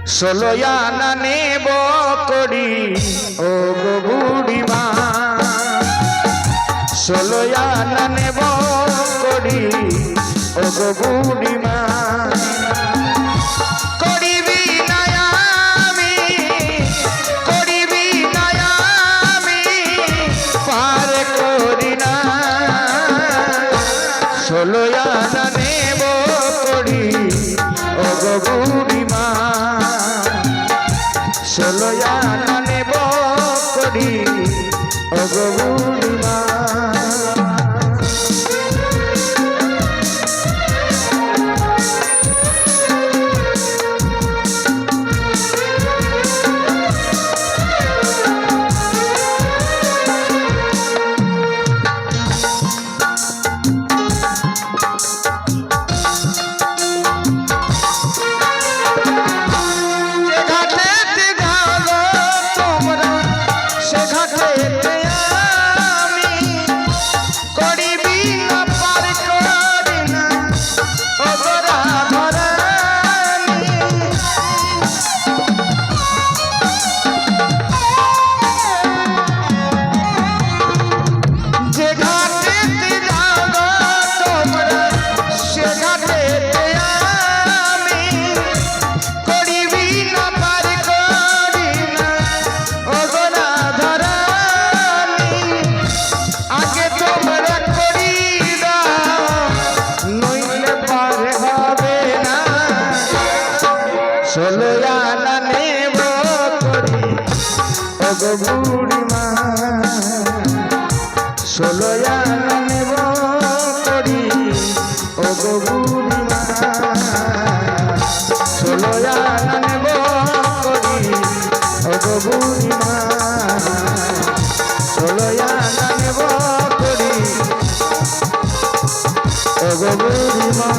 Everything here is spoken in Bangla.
ষোলো আনা নেব করি ও গো বুড়িমা, ষোলো আনা নেব করি ও গো বুড়িমা। করিবি না আমি, করিবি না আমি পার করি না, ষোলো আনা নেব করি ও গো বুড়িমা, ষোলো আনা নেব করি ও গো বুড়িমা। ষোলো আনা নেব করি ও গো বুড়িমা, ষোলো আনা নেব করি ও গো বুড়িমা, ষোলো আনা নেব করি ও গো বুড়িমা, ষোলো আনা নেব করি ও গো বুড়িমা।